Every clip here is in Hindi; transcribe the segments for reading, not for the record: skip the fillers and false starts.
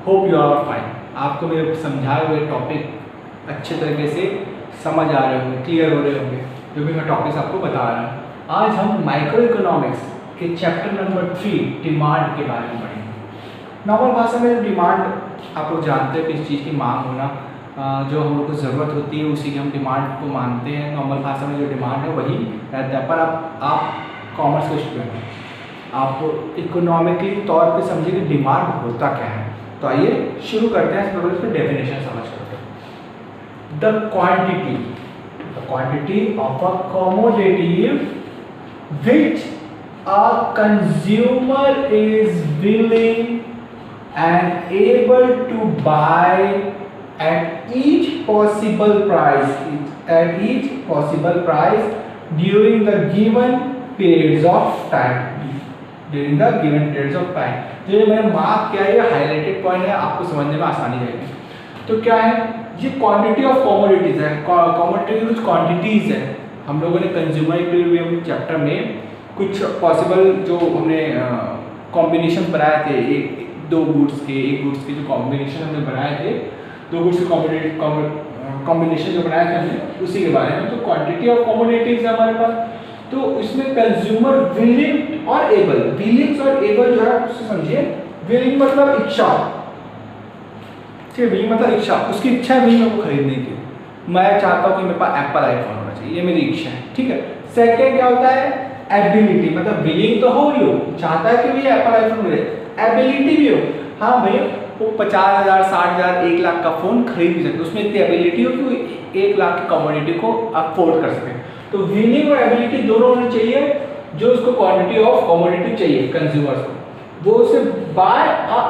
Hope you are fine. आपको मेरे समझाए हुए टॉपिक अच्छे तरीके से समझ आ रहे होंगे, क्लियर हो रहे होंगे, जो भी मैं टॉपिक्स आपको बता रहा हूँ। आज हम माइक्रो इकोनॉमिक्स के चैप्टर नंबर 3 डिमांड के बारे में पढ़ेंगे। नॉर्मल भाषा में डिमांड आप लोग जानते हैं, किसी चीज़ की मांग होना, जो हम लोग को ज़रूरत होती है उसी की हम डिमांड को मानते हैं। नॉर्मल भाषा में जो डिमांड है वही रहता है। पर आप कॉमर्स के स्टूडेंट हैं, आप इकोनॉमिकली तौर पे समझिए कि डिमांड होता क्या है। तो आइए शुरू करते हैं, इसके डेफिनेशन समझ करते हैं। The quantity of a commodity which a consumer is willing and able to buy at each possible price during the given periods of time। तो ये मैंने मार्क किया है, ये हाईलाइटेड पॉइंट है, आपको समझने में आसानी रहेगी। तो क्या है ये क्वांटिटी ऑफ कमोडिटीज है, कमोडिटी कुछ क्वांटिटीज है। हम लोगों ने कंज्यूमर इक्विलिब्रियम चैप्टर में कुछ पॉसिबल जो हमने कॉम्बिनेशन बनाए थे, एक गुड्स के जो कॉम्बिनेशन हमने बनाए थे, दो गुड्स के कॉम्बिनेशन जो बनाए थे हमने, उसी के बारे में। तो क्वांटिटी ऑफ कमोडिटीज है हमारे पास। तो इसमें कंज्यूमर विलिंग और एबल, विलिंग्स और एबल जो है उससे समझिए। विलिंग मतलब इच्छा, ठीक है, विलिंग मतलब इच्छा, उसकी इच्छा है विलिंग को खरीदने की। मैं चाहता हूँ कि मेरे पास एप्पल आईफोन होना चाहिए, ये मेरी इच्छा है, ठीक है। सेकेंड क्या होता है एबिलिटी, मतलब विलिंग तो हो ही हो, चाहता है कि भैया एप्पल आईफोन मिले, एबिलिटी भी हो, हाँ भैया वो 50,000 60,000 1 लाख का फ़ोन खरीद भी सकते, उसमें इतनी एबिलिटी हो कि वो 1 लाख की कमोडिटी को अफोर्ड कर सके। तो विलिंग और एबिलिटी दोनों होनी चाहिए। जो उसको क्वांटिटी ऑफ कमोडिटी चाहिए कंज्यूमर्स को, वो उसे बाय अ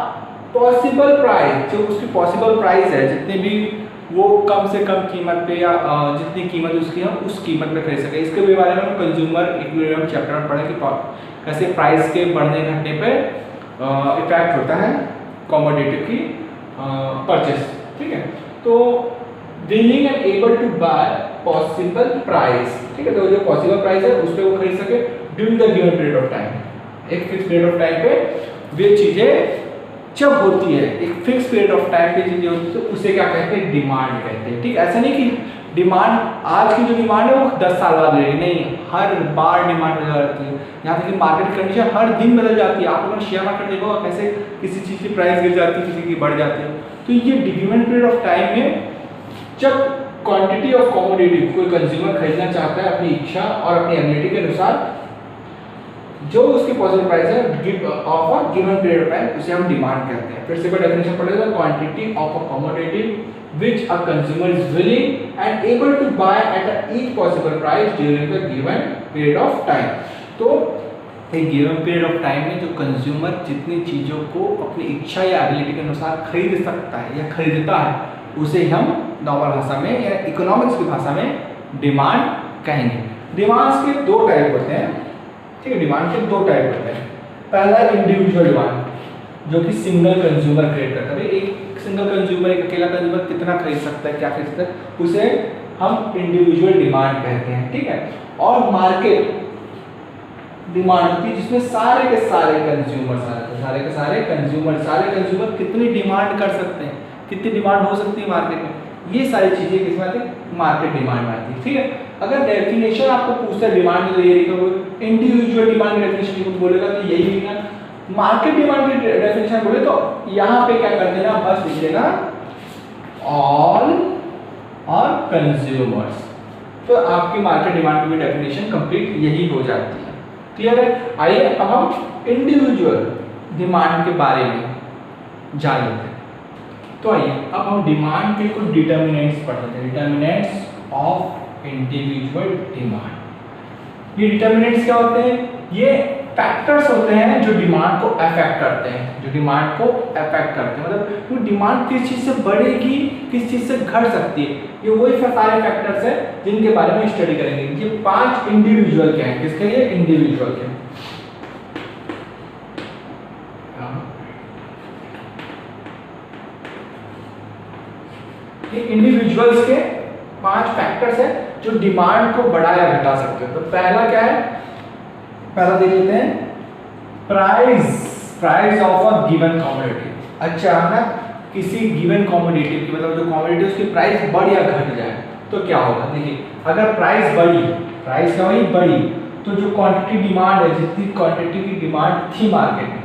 पॉसिबल प्राइस, जो उसकी पॉसिबल प्राइस है, जितने भी वो कम से कम कीमत पे या जितनी कीमत उसकी है उस कीमत पे खरीद सके। इसके भी बारे में हम कंज्यूमर इक्विलिब्रियम चैप्टर में पढ़े कि कैसे प्राइस के बढ़ने घटने पे इफेक्ट होता है कमोडिटी की परचेस, ठीक है। तो willing and able to buy possible price, ठीक है। तो जो पॉसिबल प्राइस है उस पे वो खरीद सके during the given period of time. एक फिक्स पीरियड ऑफ टाइम पे वे चीजें जब होती है, एक फिक्स पीरियड ऑफ टाइम पे चीजें होती है, तो उसे क्या कहते हैं डिमांड कहते हैं, ठीक। ऐसा नहीं कि डिमांड आज की जो डिमांड है वो 10 साल बाद रहेगी, नहीं, हर बार डिमांड बदल जाती है। यहाँ तक कि मार्केट कंडीशन हर दिन बदल जाती है। आप लोगों ने शेयर मार्केट देखा होगा कैसे किसी चीज़ की प्राइस गिर जाती है, किसी की बढ़ जाती है। तो ये गिवन पीरियड ऑफ टाइम में जब क्वांटिटी ऑफ कमोडिटी कोई कंज्यूमर खरीदना चाहता है अपनी इच्छा और अपनी एबिलिटी के अनुसार, जो उसकी पॉसिबल प्राइस है of a given period of time, उसे हम डिमांड कहते हैं। फिर से डेफिनेशन पढ़ेगा, quantity of a commodity which a consumer is willing and able to buy at each possible price during the given period of time। तो एक गिवन पीरियड ऑफ टाइम में जो कंज्यूमर जितनी चीज़ों को अपनी इच्छा या एबिलिटी के अनुसार खरीद सकता है या खरीदता है, उसे हम नॉर्मल भाषा में या इकोनॉमिक्स की भाषा में डिमांड कहेंगे। डिमांड्स के दो टाइप होते हैं, ठीक है। डिमांड के दो टाइप होते हैं। पहला इंडिविजुअल डिमांड, जो कि सिंगल कंज्यूमर क्रिएट करता है। एक सिंगल कंज्यूमर, एक अकेला कंज्यूमर कितना खरीद सकता है, क्या खरीद सकता है, उसे हम इंडिविजुअल डिमांड कहते हैं, ठीक है। और मार्केट डिमांड होती है जिसमें सारे के सारे कंज्यूमर कितनी डिमांड कर सकते हैं, कितनी डिमांड हो सकती है मार्केट में, ये सारी चीजें किसमें आती है, मार्केट डिमांड में आती है, ठीक है। अगर डेफिनेशन आपको पूछता है डिमांड तो ये लिखोगे, इंडिविजुअल डिमांड की डेफिनेशन कुछ बोलेगा तो यही लिखना। मार्केट डिमांड की डेफिनेशन बोले तो यहाँ पे क्या कर देना, बस लिख देना ऑल और कंज्यूमर्स। तो आपकी मार्केट डिमांड की डेफिनेशन कंप्लीट यही हो जाती है, क्लियर है। आइए अब हम इंडिविजुअल डिमांड के बारे में जान लेते हैं। तो आइए अब हम डिमांड के कुछ डिटर्मिनेंट्स पढ़ते हैं, डिटर्मिनेंट्स ऑफ इंडिविजुअल डिमांड। ये डिटर्मिनेंट्स क्या होते हैं, ये फैक्टर्स होते हैं जो डिमांड को अफेक्ट करते हैं, मतलब वो डिमांड किस चीज से बढ़ेगी, किस चीज से घट सकती है। ये वही सारे फैक्टर्स हैं जिनके बारे में स्टडी करेंगे। ये 5 इंडिविजुअल के हैं, किसके, ये इंडिविजुअल के। ये इंडिविजुअल्स के 5 फैक्टर्स हैं जो डिमांड को बढ़ा या घटा सकते हैं। तो पहला क्या है, पहला देख लेते हैं price of a given commodity. अच्छा ना, किसी गिवन कमोडिटी की, मतलब जो कमोडिटी उसकी प्राइस बढ़ या घट जाए तो क्या होगा। देखिए अगर प्राइस बढ़ी, प्राइस क्या हुई बढ़ी, तो जो क्वांटिटी डिमांड है, जितनी क्वांटिटी की डिमांड थी मार्केट में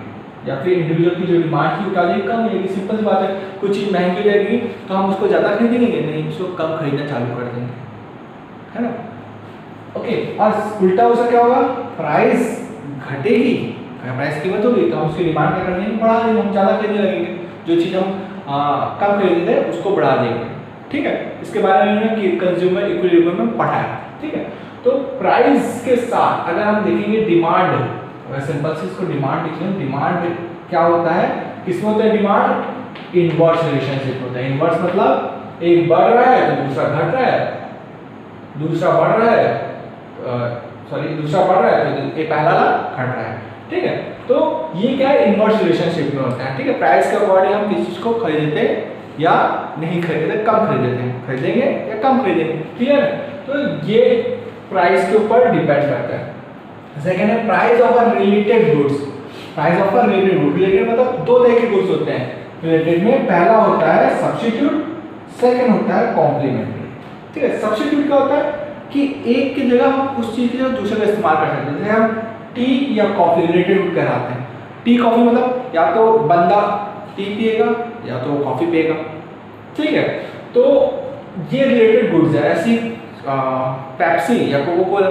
या फिर इंडिविजुअल की जो डिमांड थी वो क्या हो जाएगी, कम हो जाएगी। सिंपल सी बात है, कुछ चीज़ महंगी हो जाएगी तो हम उसको ज़्यादा खरीदेंगे नहीं, उसको कम खरीदना चालू कर देंगे, है ना। ओके, और उल्टा उसका क्या होगा, प्राइस घटेगी, प्राइस कीमत होगी तो हम उसकी डिमांड क्या कर देंगे, बढ़ा देंगे, हम ज़्यादा खरीदने लगेंगे, जो चीज़ हम कम खरीदते थे उसको बढ़ा देंगे। ठीक है, इसके बारे में हमने कंज्यूमर इक्विलिब्रियम में पढ़ा है। ठीक है, तो प्राइस के साथ अगर हम देखेंगे डिमांड, अगर सिंपल से इसको डिमांड लिखें, डिमांड क्या होता है, किसमें होता है डिमांड, इनवर्स रिलेशनशिप होता है। इनवर्स मतलब एक बढ़ रहा है तो दूसरा घट रहा है, दूसरा बढ़ रहा है, दूसरा बढ़ रहा है तो ये पहला घट रहा है। ठीक है, तो ये क्या है, इनवर्स रिलेशनशिप में होता है। ठीक है, प्राइस के अकॉर्डिंग हम किसी चीज को खरीदते या नहीं खरीदते, कम खरीदते हैं, खरीदेंगे या कम खरीदेंगे। क्लियर है, तो ये प्राइस के ऊपर डिपेंड करता है। सेकेंड है price of a related goods. Price of a related good, related मतलब दो तरह के गुड्स होते हैं रिलेटेड में। पहला होता है सब्स्टिट्यूट, सेकेंड होता है कॉम्प्लीमेंट्री। ठीक है, सब्स्टिट्यूट क्या होता है कि एक की जगह हम उस चीज की जगह दूसरे का इस्तेमाल कर सकते हैं। जैसे हम टी या कॉफी रिलेटेड गुड कहलाते हैं। टी कॉफी मतलब या तो बंदा टी पिएगा या तो कॉफी पिएगा। ठीक है, तो ये रिलेटेड गुड्स है। ऐसी पेप्सी या कोको कोला,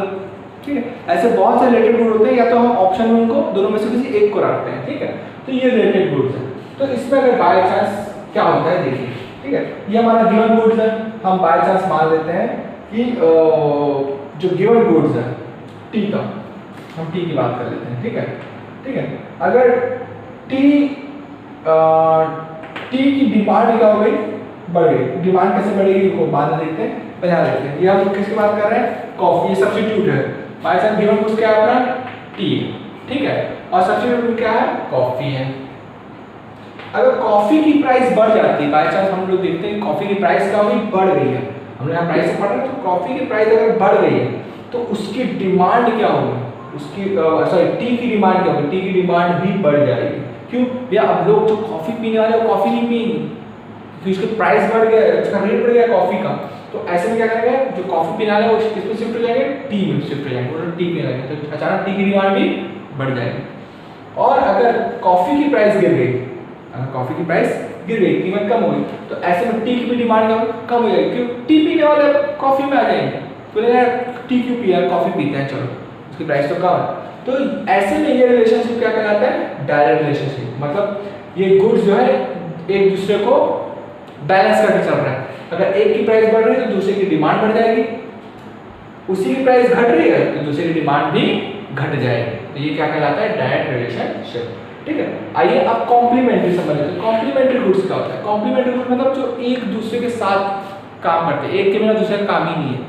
ठीक है, ऐसे बहुत से रिलेटेड गुड होते हैं, या तो हम ऑप्शन में उनको दोनों में से किसी एक को रखते हैं। ठीक है, तो ये रिलेटेड गुड्स है। तो इसमें अगर बाय चांस क्या होता है देखिए, ठीक है, ये हमारा गिवन गुड्स है, हम बाय चांस मान लेते हैं कि जो गिवन गुड्स है टी का, हम टी की बात कर लेते हैं। ठीक है, ठीक है, अगर टी की डिमांड क्या हो गई, बढ़ गई। डिमांड कैसे बढ़ेगी इनको बाद में देखते हैं, पहले देखते हैं। ये हम किसकी बात कर रहे हैं, कॉफी, ये सब्स्टिट्यूट है। बाय चांस गिवन गुड्स क्या है अपना, टी। ठीक है, और सब्स्टिट्यूट क्या है, कॉफी है। अगर कॉफी की प्राइस बढ़ जाती है, बाय चांस हम लोग देखते हैं कॉफी की प्राइस क्या होगी, बढ़ गई है, हमने यहाँ प्राइस से पढ़ा, तो कॉफी की प्राइस अगर बढ़ गई है तो उसकी डिमांड क्या होगी, उसकी सॉरी टी की डिमांड क्या होगी, टी की डिमांड भी बढ़ जाएगी। क्यों भैया, अब लोग जो कॉफी पीने वाले वो कॉफी नहीं पिएंगे क्योंकि उसकी प्राइस बढ़ गया, उसका रेट बढ़ गया कॉफी का। तो ऐसे में क्या करेंगे, जो कॉफी पीने वाले वो किस पे शिफ्ट हो जाएंगे, टी में शिफ्ट हो जाएंगे, वो टी पीने लगेंगे, तो अचानक टी की डिमांड भी बढ़ जाएगी। और अगर कॉफी की प्राइस गिर गई, अगर कॉफी की प्राइस गिर गई, कीमत कम हो गई, तो ऐसे में टी की भी डिमांड कम हो जाएगी। क्यों, टी पीने वाले कॉफी में आ जाएंगे, तो यार टी क्यों पिया, कॉफी पीते हैं, चलो उसकी प्राइस तो कम है। तो ऐसे में ये रिलेशनशिप क्या कहलाता है, डायरेक्ट रिलेशनशिप। मतलब ये गुड्स जो है एक दूसरे को बैलेंस करके चल रहा है। अगर एक की प्राइस बढ़ रही है तो दूसरे की डिमांड बढ़ जाएगी, उसी की प्राइस घट रही है तो दूसरे की डिमांड भी घट जाएगी। तो ये क्या कहलाता है, डायरेक्ट रिलेशनशिप। ठीक है, आइए अब कॉम्प्लीमेंट्री समझ लेते हैं। कॉम्प्लीमेंट्री गुड्स क्या होता है, कॉम्प्लीमेंट्री गुड्स मतलब जो एक दूसरे के साथ काम करते हैं, एक के बिना दूसरे का काम ही नहीं है।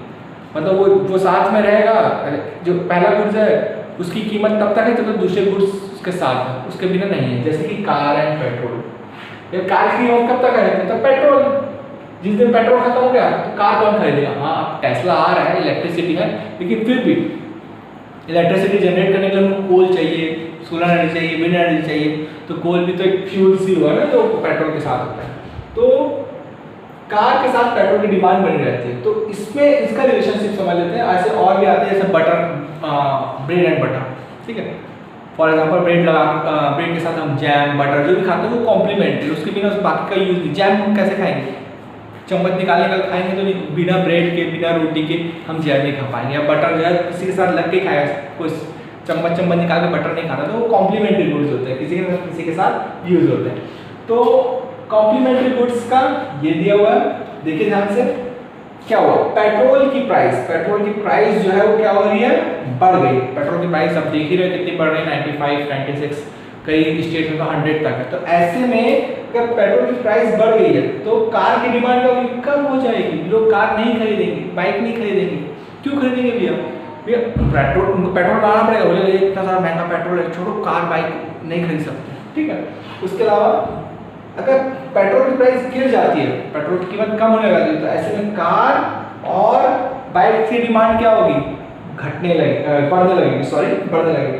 मतलब वो साथ में रहेगा, जो पहला गुड्स है उसकी कीमत तब तक है जब तक दूसरे गुड्स उसके साथ है, उसके बिना नहीं है। जैसे कि कार एंड पेट्रोल, ये कार की कीमत कब तक है, तब पेट्रोल, जिस दिन पेट्रोल खत्म हो गया तो कार कौन खरीदेगा। हाँ, अब टेस्ला आ रहा है, इलेक्ट्रिसिटी है, लेकिन फिर भी इलेक्ट्रिसिटी जनरेट करने के लिए हमको कोल चाहिए, सोलर एनर्जी चाहिए, विंड एनर्जी चाहिए। तो कोल भी तो एक फ्यूल सी हुआ ना, जो पेट्रोल के साथ होता है। तो कार के साथ पेट्रोल की डिमांड बनी रहती है। तो इसमें इसका रिलेशनशिप समझ लेते हैं। ऐसे और भी आते हैं, जैसे बटर, ब्रेड एंड बटर। ठीक है, फॉर एग्जांपल ब्रेड के साथ हम जैम, बटर जो भी खाते हैं वो कॉम्प्लीमेंट्री, उसके बिना उस बाकी का यूज नहीं। जैम हम कैसे खाएंगे, चम्मच निकालने का खाएंगे तो नहीं, बिना ब्रेड के बिना रोटी के हम जैम नहीं खा पाएंगे। या बटर जो है किसी के साथ लग के खाएगा, कोई चम्मच निकाल के बटर नहीं खाता, तो वो कॉम्प्लीमेंट्री गुड्स होते हैं, किसी के साथ यूज होते हैं। तो कॉम्प्लीमेंट्री गुड्स का ये दिया हुआ है, देखिए ध्यान से क्या हुआ, पेट्रोल की प्राइस जो है वो क्या हो रही है, बढ़ गई। पेट्रोल की प्राइस आप देख ही रहे कितनी बढ़ रही है, 95, 96, कई स्टेट में तो 100 तक है। तो ऐसे में अगर पेट्रोल की प्राइस बढ़ गई है तो कार की डिमांड कम हो जाएगी, लोग कार नहीं खरीदेंगे, बाइक नहीं खरीदेंगे। क्यों खरीदेंगे भैया, पेट्रोल उनको पेट्रोल लाना पड़ेगा, बोले इतना ज़्यादा महंगा पेट्रोल है, छोड़ो कार बाइक नहीं खरीद सकते। ठीक है, उसके अलावा अगर पेट्रोल की प्राइस गिर जाती है, पेट्रोल की कीमत कम होने लगती है, तो ऐसे में कार और बाइक की डिमांड क्या होगी, बढ़ने लगेगी।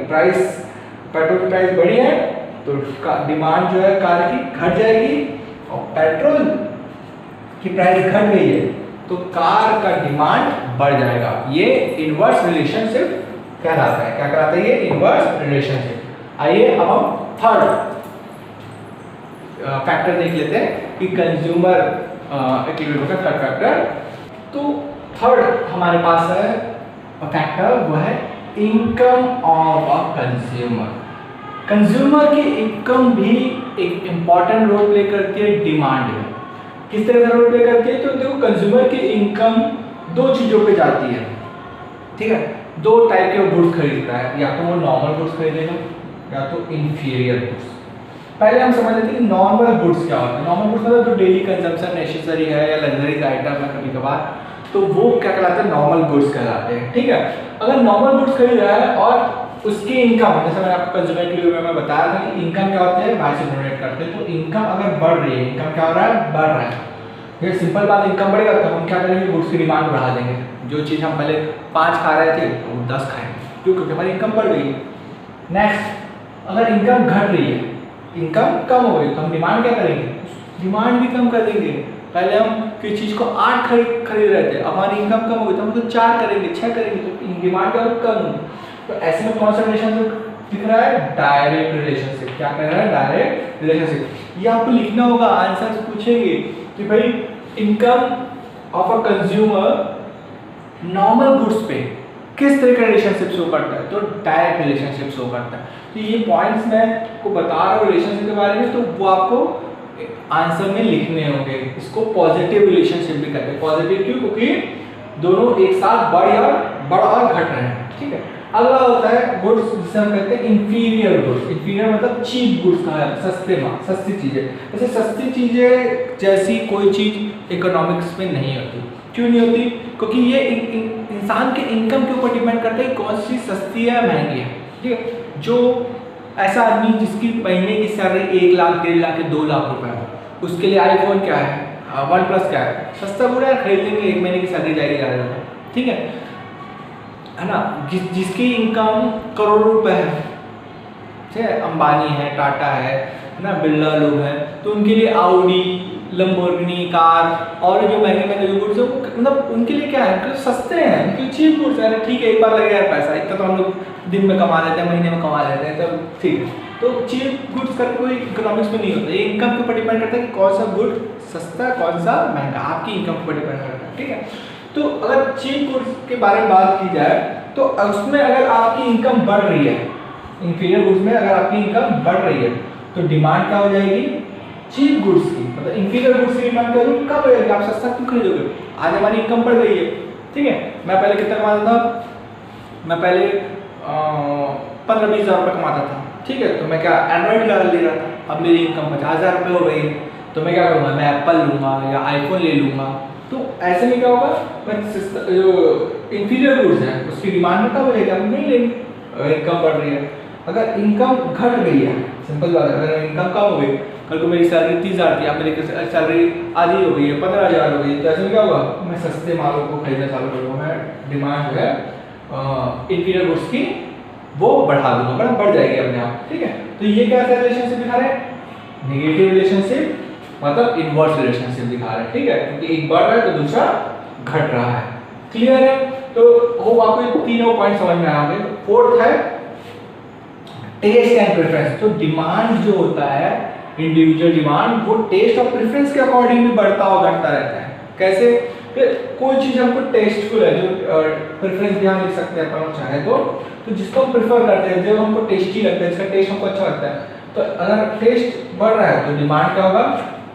प्राइस, पेट्रोल की प्राइस बढ़ी है तो डिमांड जो है कार की घट जाएगी, और पेट्रोल की प्राइस घट गई है तो कार का डिमांड बढ़ जाएगा। ये इनवर्स रिलेशनशिप कहलाता है। क्या कहलाता है ये? Inverse relationship. आइए अब हम थर्ड फैक्टर देख लेते हैं कि कंज्यूमर इक्विलिब्रियम का थर्ड फैक्टर। तो थर्ड हमारे पास है फैक्टर, वो है income of a consumer. Consumer की इनकम भी एक इंपॉर्टेंट रोल प्ले करती है डिमांड में। किस तरह का रोल प्ले करती है? तो देखो कंज्यूमर की इनकम दो चीजों पे जाती है, ठीक है। दो टाइप के गुड्स खरीदता है, या तो वो नॉर्मल गुड्स खरीदेगा या तो इंफीरियर गुड्स। पहले हम समझ लेते हैं कि नॉर्मल गुड्स क्या होता है। नॉर्मल गुड्स मतलब जो डेली कंजम्पशन नेसेसरी है या लग्जरीज आइटम है कभी कभार, तो वो क्या कहलाते हैं? नॉर्मल गुड्स कहलाते हैं, ठीक है। अगर नॉर्मल गुड्स खरीद रहा है और उसकी इनकम, जैसे मैंने आपको कंज्यूमर इक्विलिब्रियम में बताया था कि इनकम क्या होती है, बाय से डोनेट करते हैं। तो इनकम अगर बढ़ रही है, इनकम क्या हो रहा है? बढ़ रहा है। ये सिंपल बात, इनकम बढ़ेगा तो हम क्या करेंगे? गुड्स की डिमांड बढ़ा देंगे। जो चीज़ हम पहले 5 खा रहे थे वो 10 खाएंगे, क्यों? क्योंकि हमारी इनकम बढ़ गई है। नेक्स्ट, अगर इनकम घट रही है, इनकम कम हो गई, तो हम डिमांड क्या करेंगे? डिमांड भी कम कर देंगे। पहले हम किसी चीज़ को 8 खरीद रहे थे, अब हमारी इनकम कम हो गई तो हम तो 4 करेंगे, 6 करेंगे, तो डिमांड क्या कम होगी। तो ऐसे में कौन सा रिलेशनशिप दिख रहा है? Direct relationship. क्या कह रहा है? Direct relationship. ये आपको लिखना होगा, आंसर पूछेंगे कि भाई income of a consumer normal goods पे किस तरह का रिलेशनशिप शो करता है? तो डायरेक्ट रिलेशनशिप शो करता है। तो ये पॉइंट्स मैं को बता रहा हूँ रिलेशनशिप के बारे में, तो वो आपको आंसर में लिखने होंगे। इसको पॉजिटिव रिलेशनशिप भी कहते हैं। पॉजिटिव क्यों? क्योंकि दोनों एक साथ बढ़ और घट रहे हैं, ठीक है। अगला होता है गुड्स, जिसे हम कहते हैं इंफीरियर गुड्स। इंफीरियर मतलब चीप गुड्स का है, सस्ते माल, सस्ती चीजें। जैसे सस्ती चीजें जैसी कोई चीज इकोनॉमिक्स में नहीं होती। क्यों नहीं होती? क्योंकि ये इंसान के इनकम के ऊपर डिपेंड करता है कौन सी सस्ती है महंगी है, ठीक है। जो ऐसा आदमी जिसकी महीने की सैलरी 1 लाख 1.5 लाख 2 लाख रुपए है, उसके लिए आईफोन क्या है, OnePlus क्या है, सस्ता बुरा है, खरीद लेंगे, 1 महीने की सैलरी जाएगी ज़्यादा, ठीक है ना। जिसकी इनकम करोड़ों रुपए है, ठीक है, अंबानी है, टाटा है ना, बिरला लोग हैं, तो उनके लिए आउडी, लंबोर्गिनी कार और जो महंगे महंगे जो गुड्स है वो मतलब उनके लिए क्या है? तो सस्ते हैं, उनके चीप गुड्स है। ठीक है, एक बार लगेगा पैसा, इतना तो हम लोग दिन में कमा लेते हैं, महीने में कमा लेते हैं, तब ठीक है। तो चीप गुड्स का कोई इकोनॉमिक्स में नहीं होता। ये इनकम के ऊपर डिपेंड करता है कि कौन सा गुड सस्ता है, कौन सा महंगा, आपकी इनकम के ऊपर डिपेंड करता है, ठीक है। तो अगर चीप गुड्स के बारे में बात की जाए तो उसमें अगर आपकी इनकम बढ़ रही है, इंफीरियर गुड्स में अगर आपकी इनकम बढ़ रही है तो डिमांड क्या हो जाएगी? चीप गुड्स की, मतलब इंफीरियर गुड्स की डिमांड कम हो जाएगी। आप सस्ता क्यों खरीदोगे? आज हमारी इनकम बढ़ गई है, ठीक है। मैं पहले कितना कमाता था? मैं पहले 15-20 हज़ार रुपये कमाता था, ठीक है। तो मैं क्या एंड्रॉइड का ले रहा था, अब मेरी इनकम 50,000 रुपये हो गई, तो मैं क्या करूँगा? मैं एप्पल लूँगा या आईफोन ले लूँगा। तो ऐसे में क्या होगा? मैं जो इंफीरियर गुड्स हैं उसकी डिमांड में कम हो जाएगी, हम नहीं लेंगे अगर इनकम बढ़ रही है। अगर इनकम घट गई है, सिंपल बात है, अगर इनकम कम हो गई, कल को मेरी सैलरी 30,000 थी, अब मेरी सैलरी आधी हो गई है, 15,000 हो गई, तो ऐसे में क्या होगा? मैं सस्ते मालों को खरीदना चालू करूँगा, मैं डिमांड जो है इंफीरियर गुड्स की वो बढ़ा दूंगा, बढ़ जाएगी अपने आप, ठीक है। तो ये क्या रिलेशनशिप दिखा रहे हैं? नेगेटिव रिलेशनशिप, मतलब इनवर्स रिलेशनशिप दिखा रहे हैं, ठीक है। क्योंकि एक बढ़ रहा है तो दूसरा घट रहा है। क्लियर है? तो होप आपको तीनों पॉइंट समझ में आएंगे। फोर्थ है टेस्ट एंड प्रेफरेंस। तो डिमांड जो होता है, इंडिविजुअल डिमांड, वो टेस्ट और प्रेफरेंस के अकॉर्डिंग भी बढ़ता और घटता रहता है। कैसे? कोई चीज हमको टेस्टफुल है, जो प्रेफरेंस भी हम लिख सकते हैं अपन चाहे तो जिसको हम प्रेफर करते हैं, जो हमको टेस्टी लगता है, जिसका टेस्ट हमको अच्छा लगता है, तो अगर टेस्ट बढ़ रहा है तो डिमांड क्या होगा?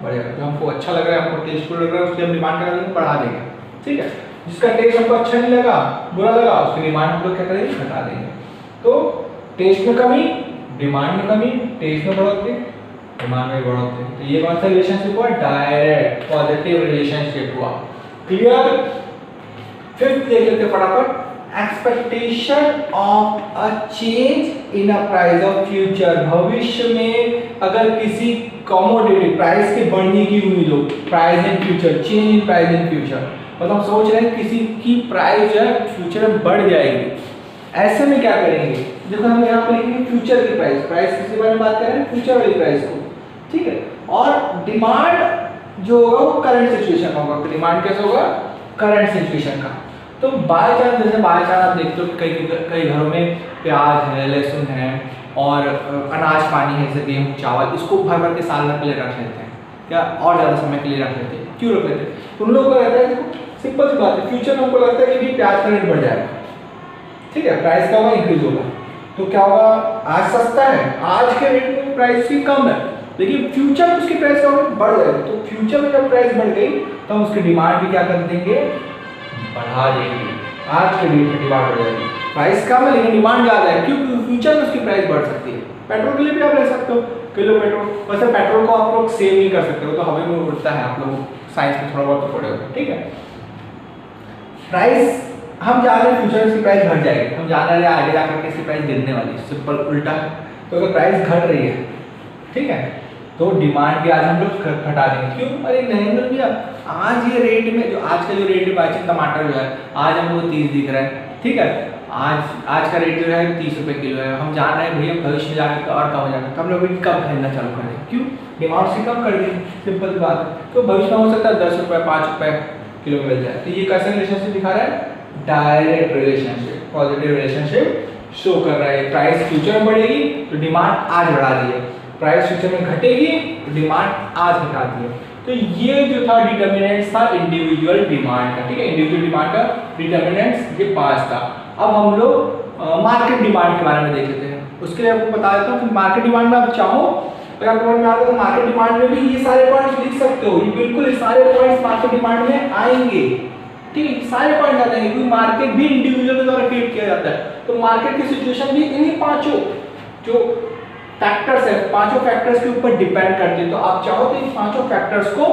बढ़ेगा। जो हमको अच्छा लग रहा है, हमको टेस्टफुल लग रहा है, उसकी हम डिमांड क्या करेंगे? बढ़ा देंगे, ठीक है। जिसका टेस्ट हमको अच्छा नहीं लगा, बुरा लगा, उसकी डिमांड हम लोग क्या करेंगे? घटा देंगे। तो टेस्ट में कमी, डिमांड में कमी, टेस्ट में बढ़ोतरी, डिमांड में बढ़ोतरी। तो ये कौन सा रिलेशनशिप हुआ? डायरेक्ट पॉजिटिव रिलेशनशिप हुआ। क्लियर? फिफ्थ देख लेते हैं फटाफट। Expectation of a change in a price of future. भविष्य में अगर किसी कमोडिटी प्राइस के बढ़ने की उम्मीद हो, price in future, change in price in future, मतलब हम सोच रहे हैं किसी की प्राइस जो है फ्यूचर में बढ़ जाएगी। ऐसे में क्या करेंगे? देखो हम यहाँ पे लिखेंगे फ्यूचर की प्राइस, प्राइस किसके बारे में बात कर रहे हैं? फ्यूचर वाली प्राइस को। ठीक है। और डिमांड जो होगा वो करंट सिचुएशन का होगा। डिमांड कैसे होगा? करंट सिचुएशन का। तो बाय चांस, जैसे बाय चांस आप देखते हो कई घरों में प्याज है, लहसुन है और अनाज पानी है, जैसे गेहूँ चावल, इसको भर भर के साल भर के लिए रख लेते हैं क्या, और ज़्यादा समय के लिए रख लेते हैं। क्यों रख लेते हैं? उन लोगों को रहता है, देखो सिंपल सी बात है, फ्यूचर में उनको लगता है कि प्याज का रेट बढ़ जाएगा, ठीक है, प्राइस का होगा इंक्रीज होगा, तो क्या होगा, आज सस्ता है, आज के रेट में प्राइस भी कम है, लेकिन फ्यूचर में उसकी प्राइस क्या होगी, बढ़ जाएगी। तो फ्यूचर में जब प्राइस बढ़ गई तो हम उसकी डिमांड भी क्या कर देंगे, बढ़ा देंगे। आज के डेट में डिमांड बढ़ जाएगी, प्राइस कम है लेकिन डिमांड ज़्यादा है, क्योंकि फ्यूचर में उसकी प्राइस बढ़ सकती है। पेट्रोल के लिए भी आप ले सकते हो, किलो पेट्रोल, वैसे पेट्रोल को आप लोग सेव नहीं कर सकते हो, तो हवा में उड़ता है, आप लोग साइंस में थोड़ा बहुत तो पढ़े हो, ठीक है। प्राइस हम जान रहे हैं फ्यूचर में इसकी प्राइस घट जाएगी, हम जान रहे हैं आगे जाकर के इसकी प्राइस गिरने वाली है, सिंपल उल्टा है। तो अगर प्राइस घट रही है, ठीक है, तो डिमांड भी आज हम लोग घटा देंगे। क्यों? अरे नरेंद्र भैया आज ये रेट में, जो आज का जो रेट है बाई टमाटर जो है, आज हमको 30 दिख रहा है, ठीक है, आज का रेट जो है 30 रुपये किलो है, हम जान रहे हैं भैया भविष्य में जाकर और कम हो जाएगा, तो हम लोग भी कम खरीदना चालू कर देंगे। क्यों? डिमांड से कम कर देंगे, सिंपल सी बात है। तो भविष्य में हो सकता है 10 रुपये 5 रुपये किलो मिल जाए। तो ये कैसा रिलेशनशिप दिखा रहा है, direct relationship, positive relationship show कर रहा है। प्राइस फ्यूचर में बढ़ेगी तो डिमांड आज बढ़ा दी है, प्राइस फ्यूचर में घटेगी तो डिमांड आज घटा दी है। तो ये जो था डिटर्मिनेंट्स था इंडिविजुअल डिमांड का, ठीक है, इंडिविजुअल डिमांड का डिटर्मिनेंट्स ये 5 था। अब हम लोग मार्केट डिमांड के बारे में देख लेते हैं। उसके लिए आपको बता देता हूँ कि मार्केट डिमांड में आप चाहो, अगर आपको समझ में आता है तो मार्केट डिमांड में भी ये सारे पॉइंट्स लिख सकते हो, ये बिल्कुल ये सारे पॉइंट्स मार्केट डिमांड में आएंगे, ठीक है, सारे पॉइंट आते हैं, क्योंकि मार्केट भी इंडिविजुअल के द्वारा क्रिएट किया जाता है। तो मार्केट की सिचुएशन भी इन्हीं पांचों जो फैक्टर्स है, पांचों फैक्टर्स के ऊपर डिपेंड करती है। तो आप चाहो तो इन पांचों फैक्टर्स को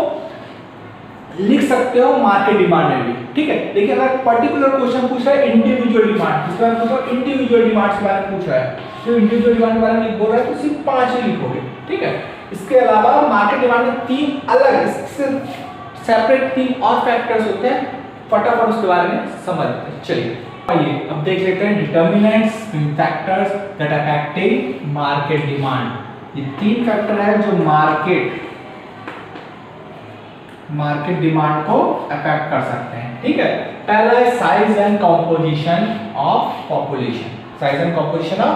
लिख सकते हो मार्केट डिमांड में भी, ठीक है। देखिए अगर पर्टिकुलर क्वेश्चन पूछ रहा है इंडिविजुअल डिमांड, इसके बारे में पूछो इंडिविजुअल डिमांड के बारे में पूछ रहा है, तो इंडिविजुअल डिमांड के बारे में बोल रहा है तो सिर्फ 5 ही लिखोगे, ठीक है। इसके अलावा मार्केट डिमांड में 3 अलग सेपरेट 3 और फैक्टर्स होते हैं, फटाफट उसके बारे में समझते हैं। चलिए आइए अब देख लेते हैं determinants, factors that affecting market demand. ये 3 फैक्टर है जो मार्केट डिमांड को अफेक्ट कर सकते हैं, ठीक है। पहला है size and composition of population, size and composition of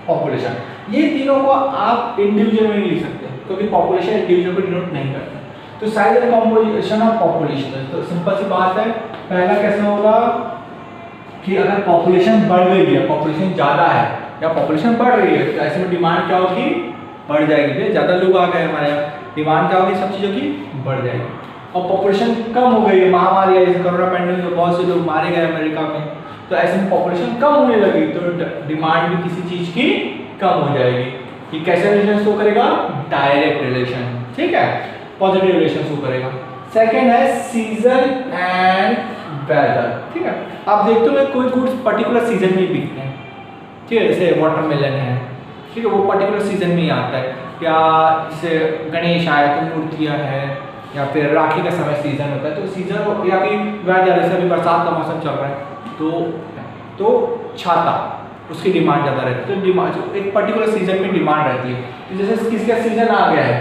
population. ये तीनों को आप इंडिविजुअल में नहीं लिख सकते क्योंकि पॉपुलेशन इंडिविजुअल को डिनोट नहीं करता। तो size and composition of population, तो सिंपल सी बात है, पहला कैसे होगा कि अगर पॉपुलेशन बढ़ रही है, पॉपुलेशन ज़्यादा है या पॉपुलेशन बढ़ रही है, तो ऐसे में डिमांड क्या होगी, बढ़ जाएगी। ज़्यादा लोग आ गए हमारे यहाँ, डिमांड क्या होगी, सब चीज़ों की बढ़ जाएगी। और पॉपुलेशन कम हो गई है, महामारी है, जैसे कोरोना पैंडेमिक में बहुत से लोग मारे गए अमेरिका में, तो ऐसे में पॉपुलेशन कम होने लगी तो डिमांड भी किसी चीज़ की कम हो जाएगी। ये कैसे रिलेशन शो करेगा, डायरेक्ट रिलेशन, ठीक है, पॉजिटिव रिलेशन शो करेगा। सेकेंड है सीजन एंड वेदर, ठीक है। आप देखते हो कोई गुड्स पर्टिकुलर सीजन में बिकते हैं, ठीक है, जैसे वाटरमेलन है, ठीक है, वो पर्टिकुलर सीजन में ही आता है, या जैसे गणेश आया तो मूर्तियाँ है, या फिर राखी का समय सीजन होता है, तो सीजन या फिर वेदर, जैसे अभी बरसात का मौसम चल रहा है तो छाता उसकी डिमांड ज़्यादा रहती है। तो डिमांड एक पर्टिकुलर सीजन में डिमांड रहती है, तो जैसे किसका सीजन आ गया है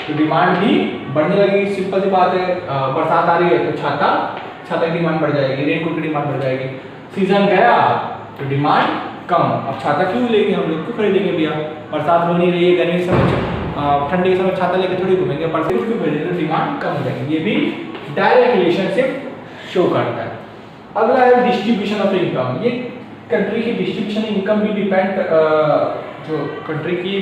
तो डिमांड भी बढ़ने लगेगी। सिंपल सी बात है, बरसात आ रही है तो छाता की डिमांड बढ़ जाएगी, रेनकोट की डिमांड बढ़ जाएगी। सीजन गया तो डिमांड कम, अब छाता क्यों लेंगे हम लोग, क्यों खरीदेंगे भैया, बरसात हो नहीं रही है, गर्मी के समय ठंडी के समय छाता लेके थोड़ी घूमेंगे, बरसात क्यों खरीदेंगे, तो डिमांड कम हो जाएगी। ये भी डायरेक्ट रिलेशनशिप शो करता है। अगला है डिस्ट्रीब्यूशन ऑफ इनकम, ये कंट्री की डिस्ट्रीब्यूशन इनकम भी डिपेंड, जो कंट्री की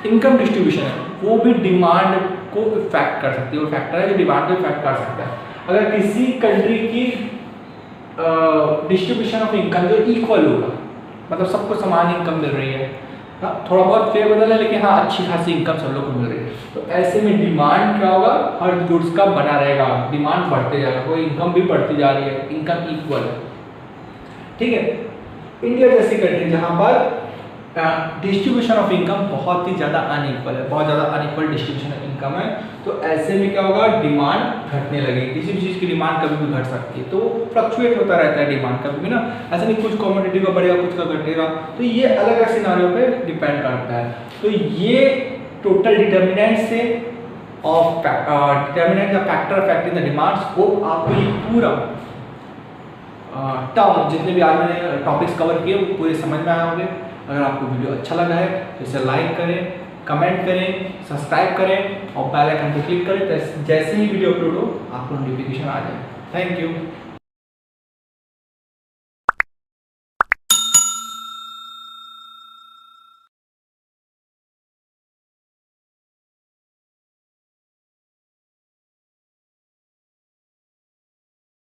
इनकम डिस्ट्रीब्यूशन है वो भी डिमांड को इफेक्ट कर सकती है, वो फैक्टर है जो डिमांड को इफेक्ट कर सकता है। अगर किसी कंट्री की डिस्ट्रीब्यूशन ऑफ इनकम जो इक्वल होगा, मतलब सबको समान इनकम मिल रही है, हाँ थोड़ा बहुत फेवरेबल है लेकिन हाँ अच्छी खासी इनकम सब लोग को मिल रही है, तो ऐसे में डिमांड क्या होगा, हर गुड्स का बना रहेगा, डिमांड बढ़ते जाएगा, कोई इनकम भी बढ़ती जा रही है, इनकम इक्वल है, ठीक है। इंडिया जैसी कंट्री जहाँ पर डिस्ट्रीब्यूशन ऑफ इनकम बहुत ही ज़्यादा अनइक्वल है, बहुत ज़्यादा अनइक्वल डिस्ट्रीब्यूशन ऑफ इनकम है, तो ऐसे में क्या होगा, डिमांड घटने लगेगी। किसी भी चीज़ की डिमांड कभी भी घट सकती है, तो फ्लक्चुएट होता रहता है डिमांड कभी भी ना, ऐसा नहीं कुछ कमोडिटी का बढ़ेगा कुछ का घटेगा, तो ये अलग अलग सिनारियों पे डिपेंड करता है। तो ये टोटल डिटर्मिनेंट से ऑफ डिटर्मिनेंट का factor affecting the demand scope. आपको ये पूरा टर्म जितने भी आज मैंने टॉपिक्स कवर किए वो पूरे समझ में आए होंगे। अगर आपको वीडियो अच्छा लगा है तो इसे लाइक करें, कमेंट करें, सब्सक्राइब करें और बेल आइकन पर क्लिक करें, जैसे ही वीडियो अपलोड हो आपको नोटिफिकेशन आ जाए। Thank you.